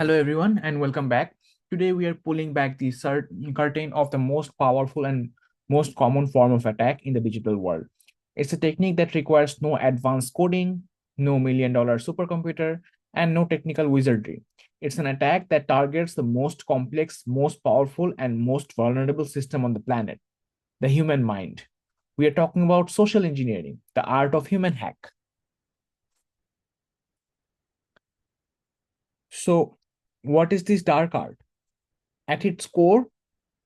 Hello, everyone, and welcome back. Today, we are pulling back the curtain of the most powerful and most common form of attack in the digital world. It's a technique that requires no advanced coding, no $1 million supercomputer, and no technical wizardry. It's an attack that targets the most complex, most powerful, and most vulnerable system on the planet, the human mind. We are talking about social engineering, the art of human hack. So, what is this dark art? At its core,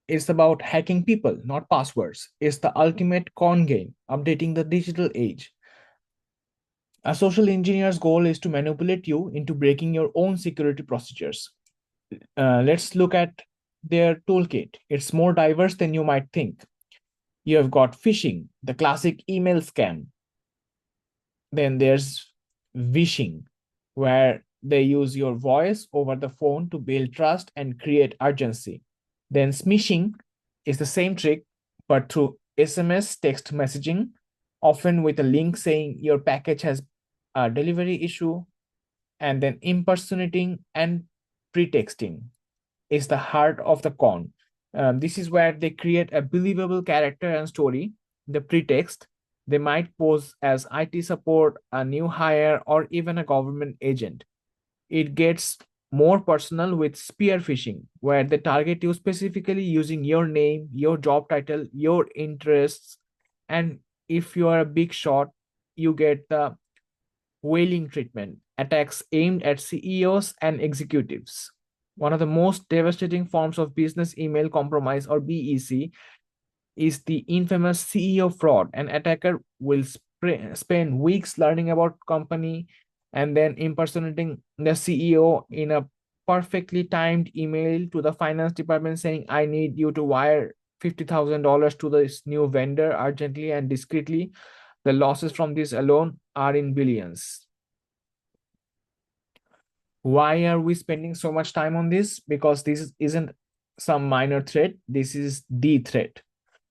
it's about hacking people, not passwords. It's the ultimate con game, updating the digital age. A social engineer's goal is to manipulate you into breaking your own security procedures. Let's look at their toolkit. It's more diverse than you might think. You have got phishing, the classic email scam. Then there's vishing, where they use your voice over the phone to build trust and create urgency. Then smishing is the same trick, but through SMS text messaging, often with a link saying your package has a delivery issue. And then impersonating and pretexting is the heart of the con. This is where they create a believable character and story. The pretext, they might pose as IT support, a new hire, or even a government agent. It gets more personal with spear phishing, where they target you specifically using your name, your job title, your interests, and if you are a big shot, you get the whaling treatment, attacks aimed at CEOs and executives. One of the most devastating forms of business email compromise, or BEC, is the infamous CEO fraud. An attacker will spend weeks learning about company and then impersonating the CEO in a perfectly timed email to the finance department saying, I need you to wire $50,000 to this new vendor urgently and discreetly. The losses from this alone are in billions. Why are we spending so much time on this? Because this isn't some minor threat, this is the threat.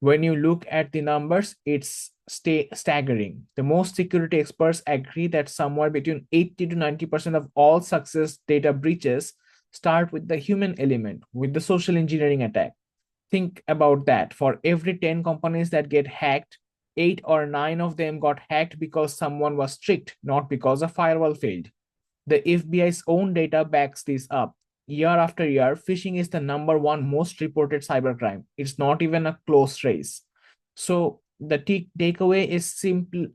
When you look at the numbers, it's staggering. The most security experts agree that somewhere between 80 to 90% of all success data breaches start with the human element, with the social engineering attack. Think about that. For every 10 companies that get hacked, 8 or 9 of them got hacked because someone was tricked, not because a firewall failed. The FBI's own data backs this up. Year after year, phishing is the number one most reported cybercrime. It's not even a close race. So the takeaway is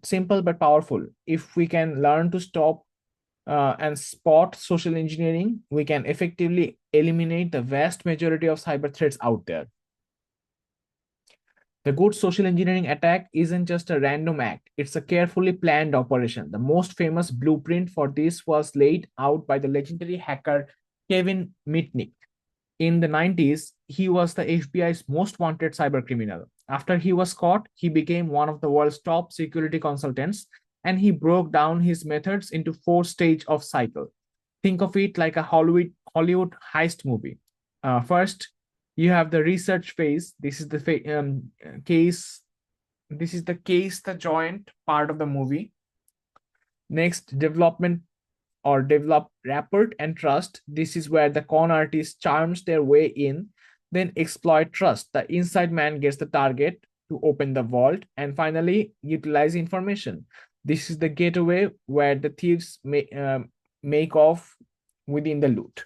simple but powerful. If we can learn to stop and spot social engineering, we can effectively eliminate the vast majority of cyber threats out there. The good social engineering attack isn't just a random act, it's a carefully planned operation. The most famous blueprint for this was laid out by the legendary hacker Kevin Mitnick. In the 90s, he was the FBI's most wanted cybercriminal. After he was caught, he became one of the world's top security consultants, and he broke down his methods into four stages of cycle. Think of it like a Hollywood heist movie. First, you have the research phase. This is the case. This is the case, the joint part of the movie. Next, development or develop rapport and trust. This is where the con artist charms their way in, then exploit trust. The inside man gets the target to open the vault, and finally, utilize information. This is the gateway where the thieves make off within the loot.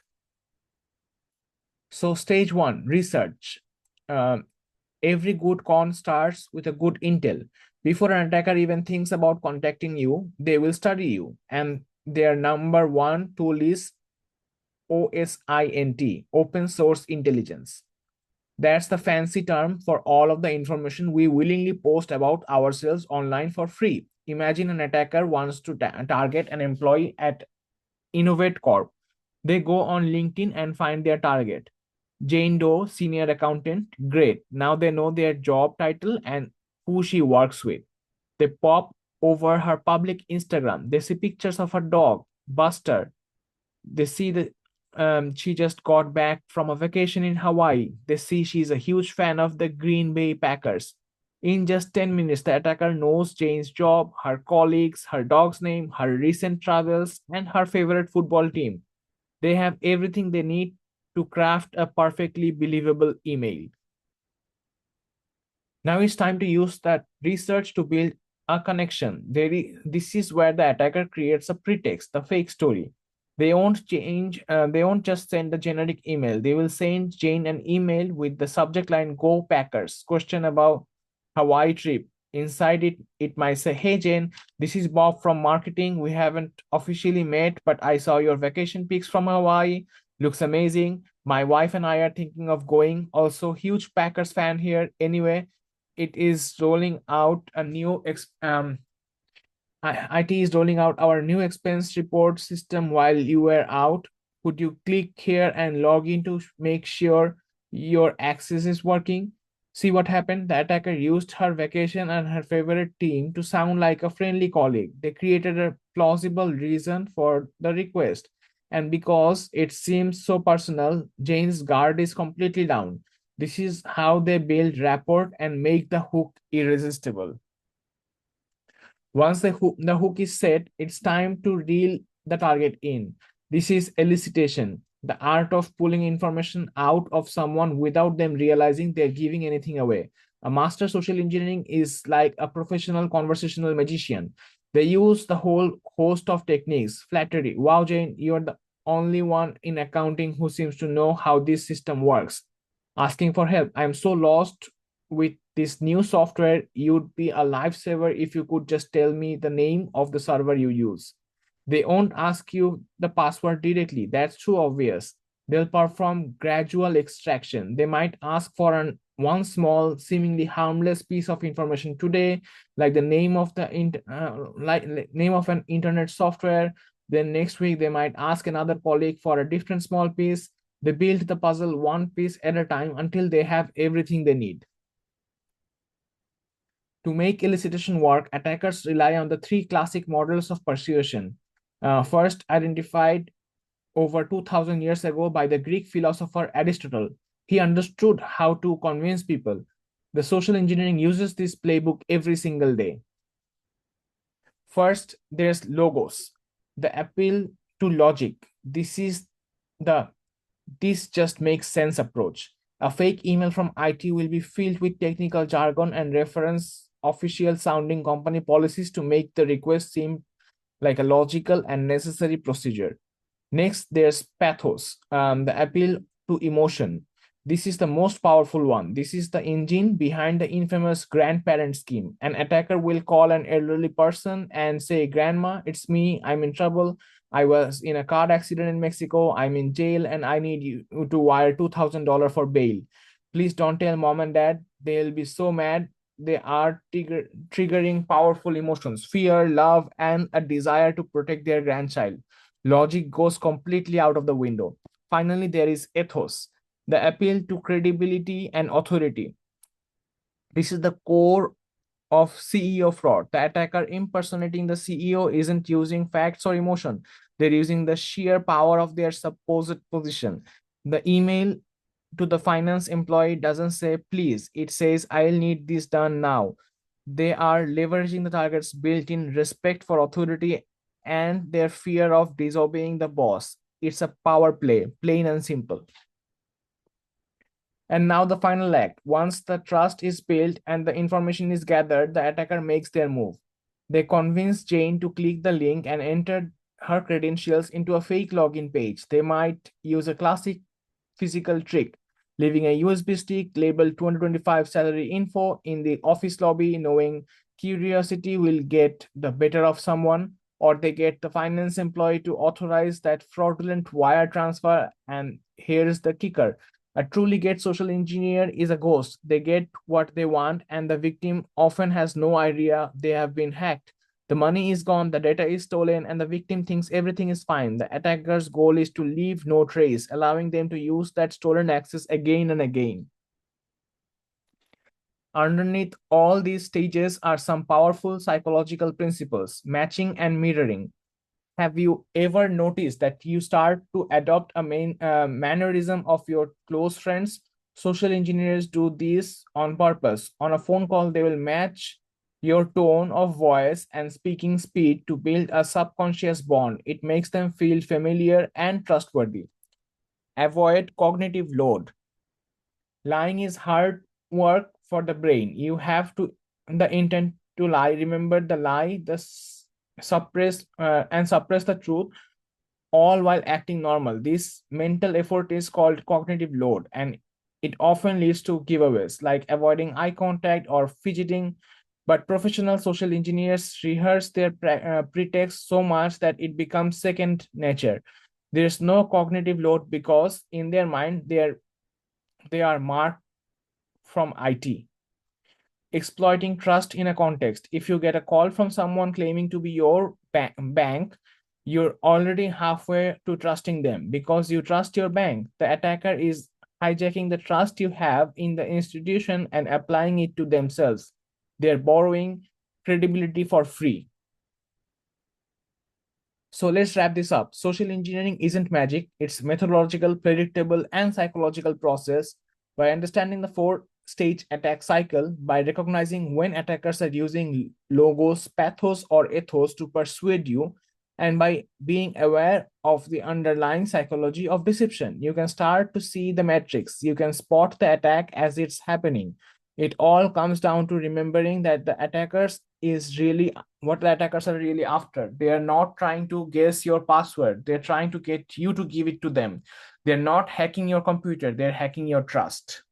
So, stage one, research. Um, every good con starts with a good intel. Before an attacker even thinks about contacting you, they will study you. And their number one tool is OSINT, open source intelligence. That's the fancy term for all of the information we willingly post about ourselves online for free. Imagine an attacker wants to target an employee at Innovate Corp. They go on LinkedIn and find their target. Jane Doe, senior accountant, great. Now they know their job title and who she works with. They pop over her public Instagram. They see pictures of her dog, Buster. They see the she just got back from a vacation in Hawaii. They see she's a huge fan of the Green Bay Packers. In just 10 minutes, the attacker knows Jane's job, her colleagues, her dog's name, her recent travels, and her favorite football team. They have everything they need to craft a perfectly believable email. Now it's time to use that research to build a connection. This is where the attacker creates a pretext, the fake story. They won't just send a generic email. They will send Jane an email with the subject line Go Packers, question about Hawaii trip. Inside it might say, Hey Jane, this is Bob from marketing. We haven't officially met, but I saw your vacation pics from Hawaii. Looks amazing. My wife and I are thinking of going. Also, huge Packers fan here. Anyway, it is rolling out a new IT is rolling out our new expense report system while you were out. Could you click here and log in to make sure your access is working? See what happened? The attacker used her vacation and her favorite team to sound like a friendly colleague. They created a plausible reason for the request. And because it seems so personal, Jane's guard is completely down. This is how they build rapport and make the hook irresistible. Once the hook is set, it's time to reel the target in. This is elicitation, the art of pulling information out of someone without them realizing they're giving anything away. A master social engineering is like a professional conversational magician. They use the whole host of techniques. Flattery. Wow, Jane, you're the only one in accounting who seems to know how this system works. Asking for help. I'm so lost with this new software. You'd be a lifesaver if you could just tell me the name of the server you use. They won't ask you the password directly. That's too obvious. They'll perform gradual extraction. They might ask for one small, seemingly harmless piece of information today, like the name of name of an internet software. Then next week they might ask another colleague for a different small piece. They build the puzzle one piece at a time until they have everything they need. To make elicitation work, attackers rely on the three classic models of persuasion. First, identified over 2000 years ago by the Greek philosopher Aristotle. He understood how to convince people. The social engineering uses this playbook every single day. First, there's logos, the appeal to logic. The this just makes sense approach. A fake email from IT will be filled with technical jargon and reference official sounding company policies to make the request seem like a logical and necessary procedure. Next, there's pathos, the appeal to emotion. This is the most powerful one. This is the engine behind the infamous grandparent scheme. An attacker will call an elderly person and say, Grandma, it's me, I'm in trouble. I was in a car accident in Mexico. I'm in jail and I need you to wire $2,000 for bail. Please don't tell mom and dad. They'll be so mad. They are triggering powerful emotions, fear, love, and a desire to protect their grandchild. Logic goes completely out of the window. Finally, there is ethos, the appeal to credibility and authority. This is the core of CEO fraud. The attacker impersonating the CEO isn't using facts or emotion. They're using the sheer power of their supposed position. The email to the finance employee doesn't say, please, it says, I'll need this done now. They are leveraging the target's built in respect for authority and their fear of disobeying the boss. It's a power play, plain and simple. And now the final act. Once the trust is built and the information is gathered, the attacker makes their move. They convince Jane to click the link and enter her credentials into a fake login page. They might use a classic physical trick, leaving a USB stick labeled 2025 salary info in the office lobby, knowing curiosity will get the better of someone, or they get the finance employee to authorize that fraudulent wire transfer. And here's the kicker. A truly great social engineer is a ghost. They get what they want, and the victim often has no idea they have been hacked. The money is gone, the data is stolen, and the victim thinks everything is fine. The attacker's goal is to leave no trace, allowing them to use that stolen access again and again. Underneath all these stages are some powerful psychological principles, matching and mirroring. Have you ever noticed that you start to adopt a mannerism of your close friends? Social engineers do this on purpose. On a phone call, they will match your tone of voice and speaking speed to build a subconscious bond. It makes them feel familiar and trustworthy. Avoid cognitive load. Lying is hard work for the brain. You have to the intent to lie, remember the lie, suppress the truth, all while acting normal. This mental effort is called cognitive load, and it often leads to giveaways like avoiding eye contact or fidgeting. But professional social engineers rehearse their pretext so much that it becomes second nature. There's no cognitive load because in their mind they are marked from IT. Exploiting trust in a context. If you get a call from someone claiming to be your bank, you're already halfway to trusting them because you trust your bank. The attacker is hijacking the trust you have in the institution and applying it to themselves. They're borrowing credibility for free. So let's wrap this up. Social engineering isn't magic, it's methodological, predictable, and psychological process. By understanding the four-stage attack cycle, by recognizing when attackers are using logos, pathos, or ethos to persuade you, and by being aware of the underlying psychology of deception, you can start to see the metrics. You can spot the attack as it's happening. It all comes down to remembering that what the attackers are really after. They are not trying to guess your password. They're trying to get you to give it to them. They're not hacking your computer. They're hacking your trust.